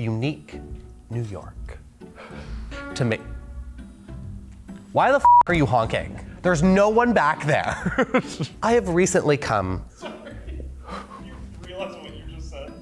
unique New York. To me. Why the f are you honking? There's no one back there. I have recently come. Sorry. You realize what you just said?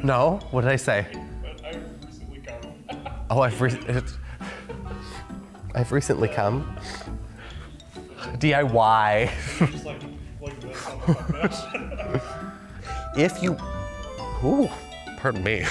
No, what did I say? But I've recently come. Oh, I've recently come. DIY. Just like this on the podcast. If you, ooh, pardon me.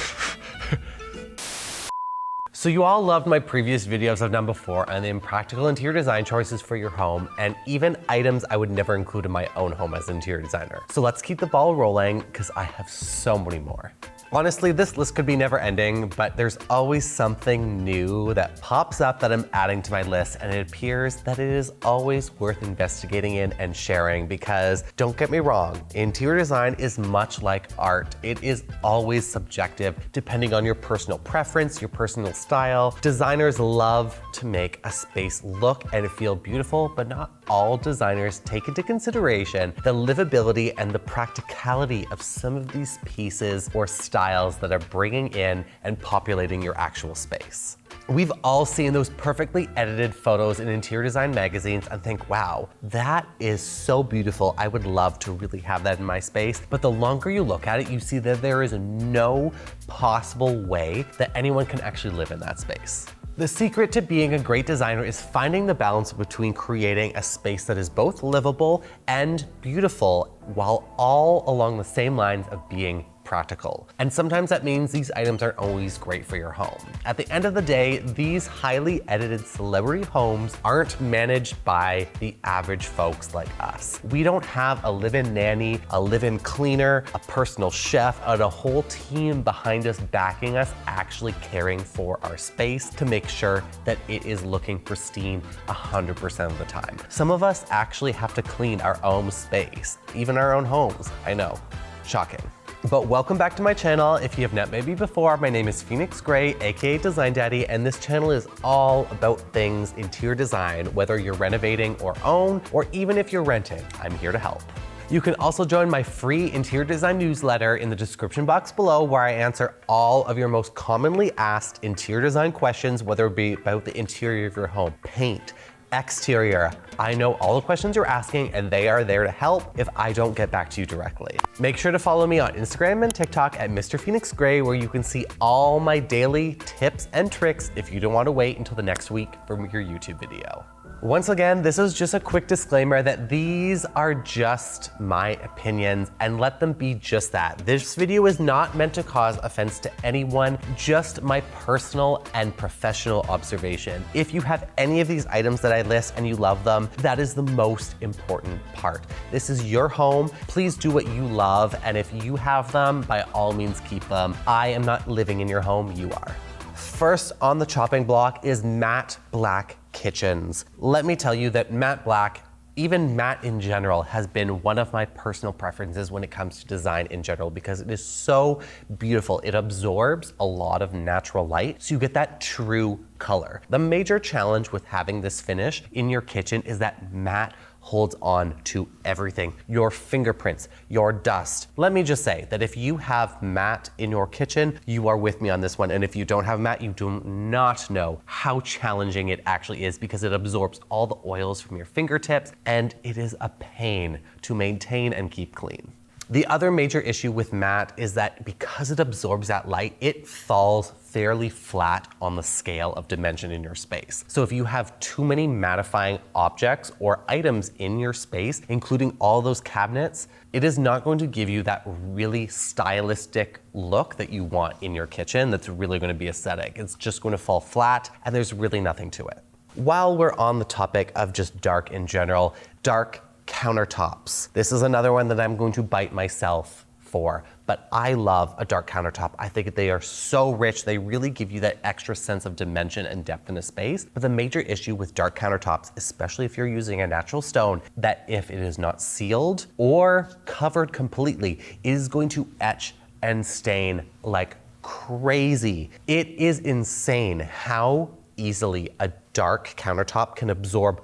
So you all loved my previous videos I've done before on the impractical interior design choices for your home and even items I would never include in my own home as an interior designer. So let's keep the ball rolling because I have so many more. Honestly, this list could be never ending, but there's always something new that pops up that I'm adding to my list, and it appears that it is always worth investigating in and sharing because, don't get me wrong, interior design is much like art. It is always subjective depending on your personal preference, your personal style. Designers love to make a space look and feel beautiful, but not all designers take into consideration the livability and the practicality of some of these pieces or styles that are bringing in and populating your actual space. We've all seen those perfectly edited photos in interior design magazines and think, wow, that is so beautiful. I would love to really have that in my space. But the longer you look at it, you see that there is no possible way that anyone can actually live in that space. The secret to being a great designer is finding the balance between creating a space that is both livable and beautiful while all along the same lines of being practical. And sometimes that means these items aren't always great for your home. At the end of the day, these highly edited celebrity homes aren't managed by the average folks like us. We don't have a live-in nanny, a live-in cleaner, a personal chef, and a whole team behind us backing us actually caring for our space to make sure that it is looking pristine 100% of the time. Some of us actually have to clean our own space, even our own homes. I know, shocking. But welcome back to my channel. If you have not met me before, my name is Phoenix Gray, aka Design Daddy, and this channel is all about things interior design, whether you're renovating or own, or even if you're renting, I'm here to help. You can also join my free interior design newsletter in the description box below, where I answer all of your most commonly asked interior design questions, whether it be about the interior of your home, paint, exterior. I know all the questions you're asking and they are there to help if I don't get back to you directly. Make sure to follow me on Instagram and TikTok at Mr. Phoenix Gray, where you can see all my daily tips and tricks if you don't want to wait until the next week for your YouTube video. Once again, this is just a quick disclaimer that these are just my opinions, and let them be just that. This video is not meant to cause offense to anyone, just my personal and professional observation. If you have any of these items that I list and you love them, that is the most important part. This is your home. Please do what you love, and if you have them, by all means keep them. I am not living in your home, you are. First on the chopping block is matte black kitchens. Let me tell you that matte black, even matte in general, has been one of my personal preferences when it comes to design in general because it is so beautiful. It absorbs a lot of natural light, so you get that true color. The major challenge with having this finish in your kitchen is that matte holds on to everything. Your fingerprints, your dust. Let me just say that if you have matte in your kitchen, you are with me on this one. And if you don't have matte, you do not know how challenging it actually is because it absorbs all the oils from your fingertips and it is a pain to maintain and keep clean. The other major issue with matte is that because it absorbs that light, it falls fairly flat on the scale of dimension in your space. So if you have too many mattifying objects or items in your space, including all those cabinets, it is not going to give you that really stylistic look that you want in your kitchen that's really going to be aesthetic. It's just going to fall flat and there's really nothing to it. While we're on the topic of just dark in general, dark countertops. This is another one that I'm going to bite myself for, but I love a dark countertop. I think they are so rich. They really give you that extra sense of dimension and depth in a space. But the major issue with dark countertops, especially if you're using a natural stone, that if it is not sealed or covered completely, it is going to etch and stain like crazy. It is insane how easily a dark countertop can absorb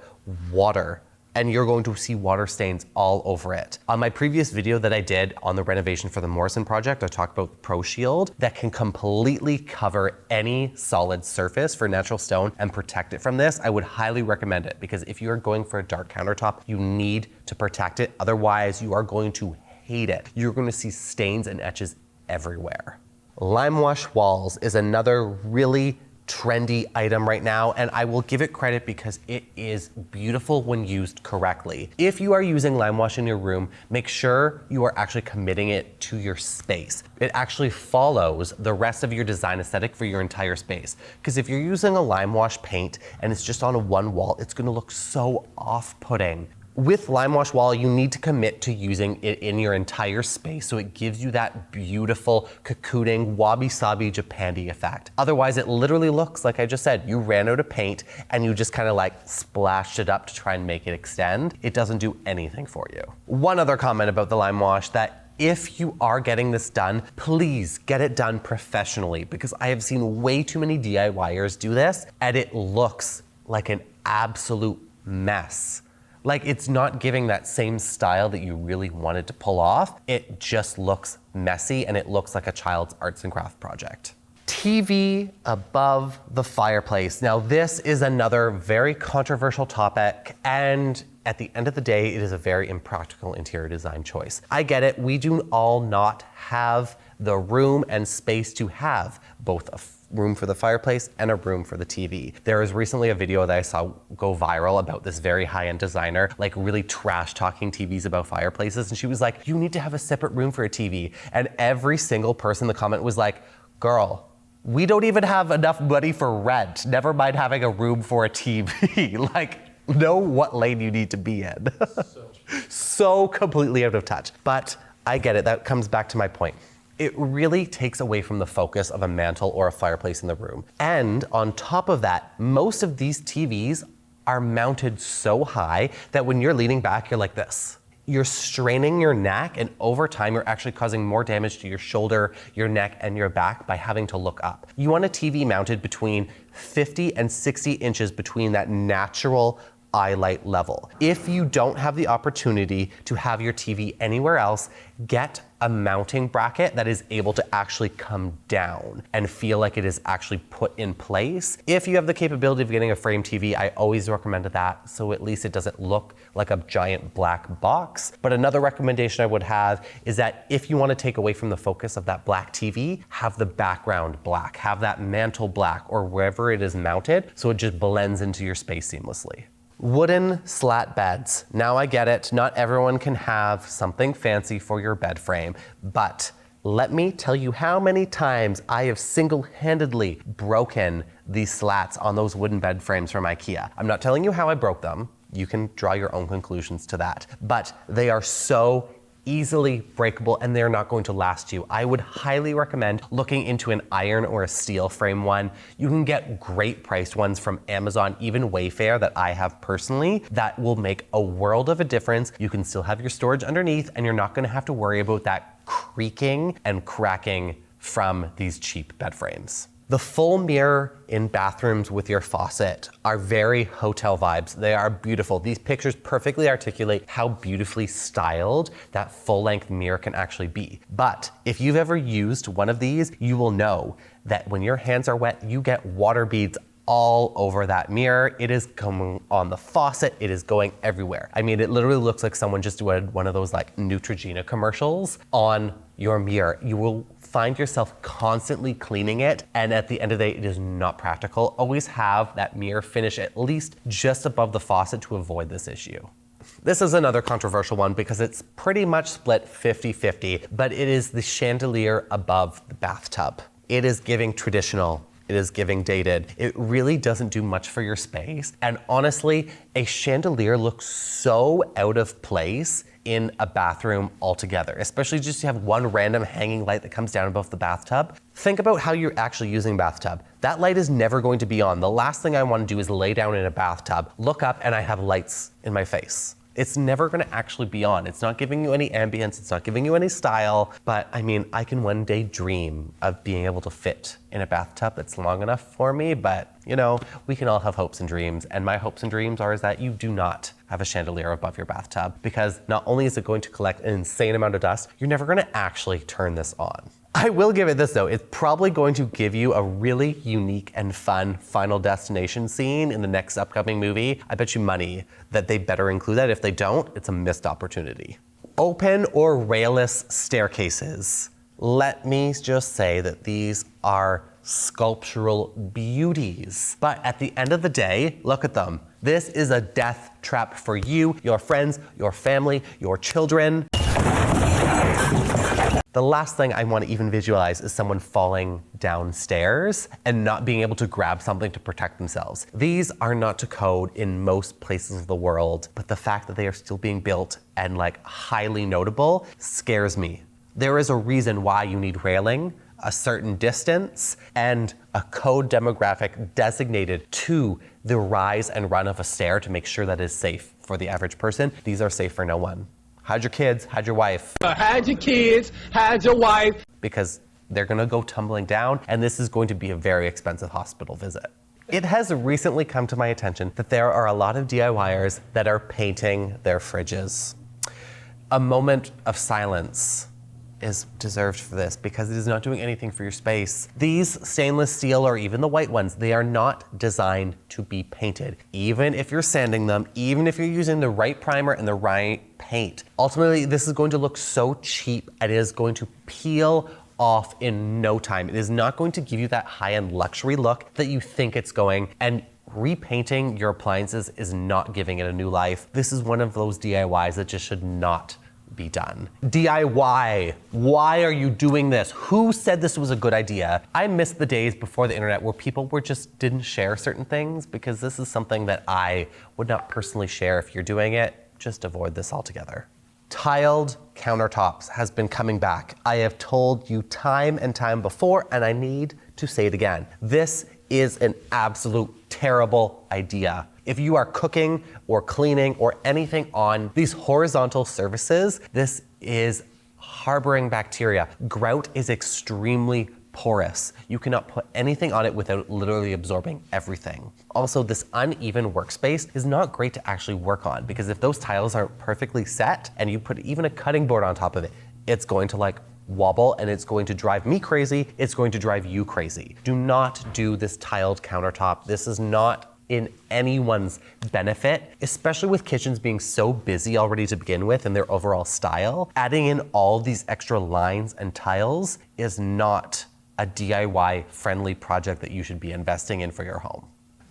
water and you're going to see water stains all over it. On my previous video that I did on the renovation for the Morrison project, I talked about Pro Shield that can completely cover any solid surface for natural stone and protect it from this. I would highly recommend it because if you are going for a dark countertop, you need to protect it. Otherwise, you are going to hate it. You're going to see stains and etches everywhere. Lime wash walls is another really trendy item right now, and I will give it credit because it is beautiful when used correctly. If you are using lime wash in your room, make sure you are actually committing it to your space. It actually follows the rest of your design aesthetic for your entire space. Because if you're using a lime wash paint and it's just on one wall, it's gonna look so off-putting. With lime wash wall, you need to commit to using it in your entire space so it gives you that beautiful cocooning, wabi-sabi Japandi effect. Otherwise, it literally looks like I just said, you ran out of paint and you just kind of like splashed it up to try and make it extend. It doesn't do anything for you. One other comment about the lime wash, that if you are getting this done, please get it done professionally because I have seen way too many DIYers do this and it looks like an absolute mess. Like it's not giving that same style that you really wanted to pull off. It just looks messy and it looks like a child's arts and craft project. TV above the fireplace. Now this is another very controversial topic, and at the end of the day, it is a very impractical interior design choice. I get it, we do all not have the room and space to have both a room for the fireplace and a room for the TV. There was recently a video that I saw go viral about this very high-end designer, like really trash talking TVs about fireplaces. And she was like, you need to have a separate room for a TV. And every single person in the comment was like, girl, we don't even have enough money for rent. Never mind having a room for a TV. Like, know what lane you need to be in. So completely out of touch. But I get it, that comes back to my point. It really takes away from the focus of a mantle or a fireplace in the room. And on top of that, most of these TVs are mounted so high that when you're leaning back, you're like this. You're straining your neck, and over time, you're actually causing more damage to your shoulder, your neck, and your back by having to look up. You want a TV mounted between 50 and 60 inches between that natural eye light level. If you don't have the opportunity to have your TV anywhere else, get a mounting bracket that is able to actually come down and feel like it is actually put in place. If you have the capability of getting a frame TV, I always recommend that, so at least it doesn't look like a giant black box. But another recommendation I would have is that if you want to take away from the focus of that black TV, have the background black, have that mantle black or wherever it is mounted so it just blends into your space seamlessly. Wooden slat beds. Now I get it, not everyone can have something fancy for your bed frame, but let me tell you how many times I have single-handedly broken these slats on those wooden bed frames from IKEA. I'm not telling you how I broke them. You can draw your own conclusions to that, but they are so easily breakable and they're not going to last you. I would highly recommend looking into an iron or a steel frame one. You can get great priced ones from Amazon, even Wayfair that I have personally, that will make a world of a difference. You can still have your storage underneath and you're not gonna have to worry about that creaking and cracking from these cheap bed frames. The full mirror in bathrooms with your faucet are very hotel vibes. They are beautiful. These pictures perfectly articulate how beautifully styled that full-length mirror can actually be. But if you've ever used one of these, you will know that when your hands are wet, you get water beads all over that mirror. It is coming on the faucet. It is going everywhere. I mean, it literally looks like someone just did one of those like Neutrogena commercials on your mirror. You will find yourself constantly cleaning it, and at the end of the day, it is not practical. Always have that mirror finish at least just above the faucet to avoid this issue. This is another controversial one because it's pretty much split 50-50, but it is the chandelier above the bathtub. It is giving traditional. It is giving dated. It really doesn't do much for your space. And honestly, a chandelier looks so out of place in a bathroom altogether, especially just to have one random hanging light that comes down above the bathtub. Think about how you're actually using bathtub. That light is never going to be on. The last thing I want to do is lay down in a bathtub, look up, and I have lights in my face. It's never gonna actually be on. It's not giving you any ambience, it's not giving you any style, but I mean, I can one day dream of being able to fit in a bathtub that's long enough for me, but you know, we can all have hopes and dreams, and my hopes and dreams are is that you do not have a chandelier above your bathtub, because not only is it going to collect an insane amount of dust, you're never gonna actually turn this on. I will give it this though, it's probably going to give you a really unique and fun final destination scene in the next upcoming movie. I bet you money that they better include that. If they don't, it's a missed opportunity. Open or railless staircases. Let me just say that these are sculptural beauties. But at the end of the day, look at them. This is a death trap for you, your friends, your family, your children. The last thing I want to even visualize is someone falling downstairs and not being able to grab something to protect themselves. These are not to code in most places of the world, but the fact that they are still being built and like highly notable scares me. There is a reason why you need railing, a certain distance, and a code demographic designated to the rise and run of a stair to make sure that is safe for the average person. These are safe for no one. Hide your kids, hide your wife. Hide your kids, hide your wife. Because they're gonna go tumbling down, and this is going to be a very expensive hospital visit. It has recently come to my attention that there are a lot of DIYers that are painting their fridges. A moment of silence is deserved for this because it is not doing anything for your space. These stainless steel or even the white ones, they are not designed to be painted. Even if you're sanding them, even if you're using the right primer and the right paint, ultimately this is going to look so cheap and it is going to peel off in no time. It is not going to give you that high-end luxury look that you think it's going, and repainting your appliances is not giving it a new life. This is one of those DIYs that just should not be done. DIY, why are you doing this? Who said this was a good idea? I miss the days before the internet where people didn't share certain things, because this is something that I would not personally share. If you're doing it, just avoid this altogether. Tiled countertops has been coming back. I have told you time and time before, and I need to say it again. This is an absolute terrible idea. If you are cooking or cleaning or anything on these horizontal surfaces, this is harboring bacteria. Grout is extremely porous. You cannot put anything on it without literally absorbing everything. Also, this uneven workspace is not great to actually work on, because if those tiles aren't perfectly set and you put even a cutting board on top of it, it's going to like wobble, and it's going to drive me crazy. It's going to drive you crazy. Do not do this tiled countertop. This is not in anyone's benefit, especially with kitchens being so busy already to begin with and their overall style. Adding in all these extra lines and tiles is not a DIY friendly project that you should be investing in for your home.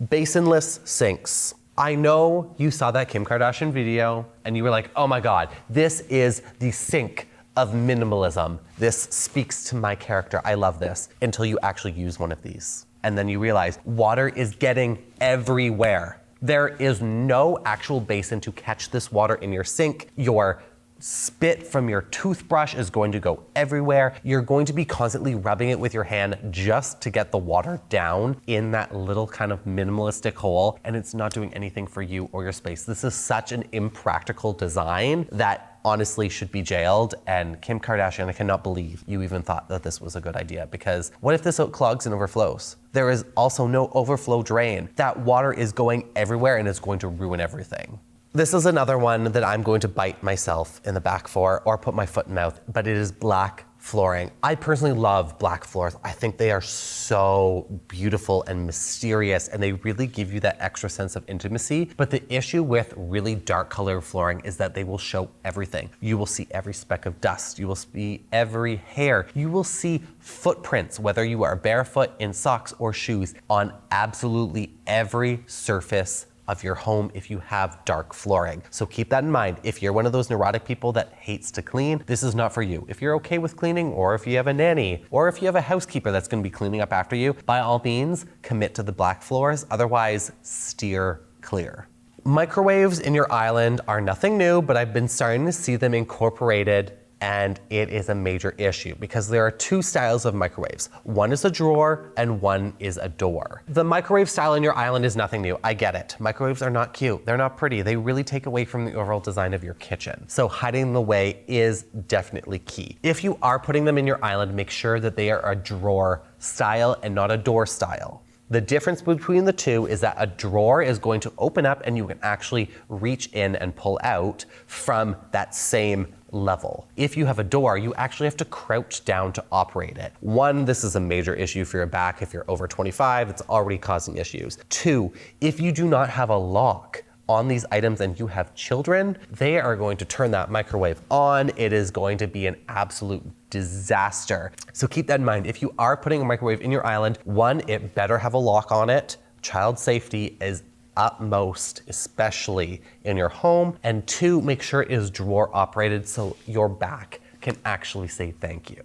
Basinless sinks. I know you saw that Kim Kardashian video and you were like, oh my God, this is the sink of minimalism. This speaks to my character. I love this, until you actually use one of these. And then you realize water is getting everywhere. There is no actual basin to catch this water in your sink. Your spit from your toothbrush is going to go everywhere. You're going to be constantly rubbing it with your hand just to get the water down in that little kind of minimalistic hole, and it's not doing anything for you or your space. This is such an impractical design that honestly should be jailed. And Kim Kardashian, I cannot believe you even thought that this was a good idea, because what if this clogs and overflows? There is also no overflow drain. That water is going everywhere and it's going to ruin everything. This is another one that I'm going to bite myself in the back for, or put my foot in mouth, but it is black flooring. I personally love black floors. I think they are so beautiful and mysterious, and they really give you that extra sense of intimacy. But the issue with really dark colored flooring is that they will show everything. You will see every speck of dust. You will see every hair. You will see footprints, whether you are barefoot, in socks or shoes, on absolutely every surface of your home if you have dark flooring. So keep that in mind. If you're one of those neurotic people that hates to clean, this is not for you. If you're okay with cleaning, or if you have a nanny, or if you have a housekeeper that's gonna be cleaning up after you, by all means, commit to the black floors. Otherwise, steer clear. Microwaves in your island are nothing new, but I've been starting to see them incorporated and it is a major issue because there are two styles of microwaves. One is a drawer and one is a door. The microwave style in your island is nothing new. I get it. Microwaves are not cute. They're not pretty. They really take away from the overall design of your kitchen. So hiding them away is definitely key. If you are putting them in your island, make sure that they are a drawer style and not a door style. The difference between the two is that a drawer is going to open up and you can actually reach in and pull out from that same level. If you have a door, you actually have to crouch down to operate it. One, this is a major issue for your back. If you're over 25, it's already causing issues. Two, if you do not have a lock on these items and you have children, they are going to turn that microwave on. It is going to be an absolute disaster. So keep that in mind. If you are putting a microwave in your island, one, it better have a lock on it. Child safety is utmost, especially in your home. And two, make sure it is drawer operated so your back can actually say thank you.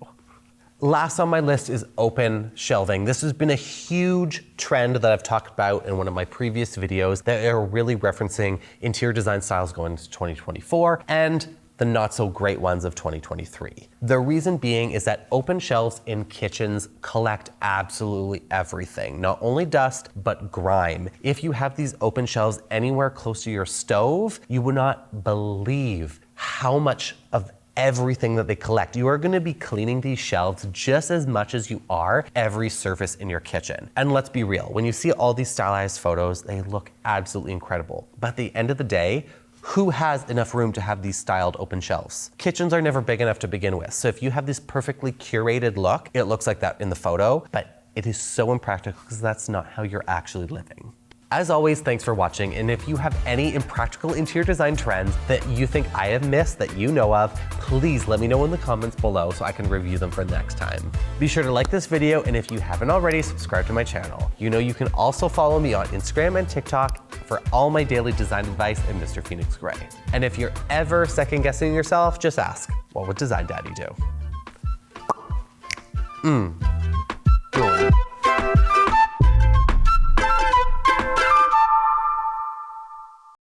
Last on my list is open shelving. This has been a huge trend that I've talked about in one of my previous videos that are really referencing interior design styles going into 2024 and the not so great ones of 2023. The reason being is that open shelves in kitchens collect absolutely everything, not only dust, but grime. If you have these open shelves anywhere close to your stove, you would not believe how much of everything that they collect. You are going to be cleaning these shelves just as much as you are every surface in your kitchen. And let's be real, when you see all these stylized photos, they look absolutely incredible. But at the end of the day, who has enough room to have these styled open shelves? Kitchens are never big enough to begin with. So if you have this perfectly curated look, it looks like that in the photo, but it is so impractical because that's not how you're actually living. As always, thanks for watching, and if you have any impractical interior design trends that you think I have missed that you know of, please let me know in the comments below so I can review them for next time. Be sure to like this video, and if you haven't already, subscribe to my channel. You know you can also follow me on Instagram and TikTok for all my daily design advice and Mr. Phoenix Gray. And if you're ever second guessing yourself, just ask, what would Design Daddy do?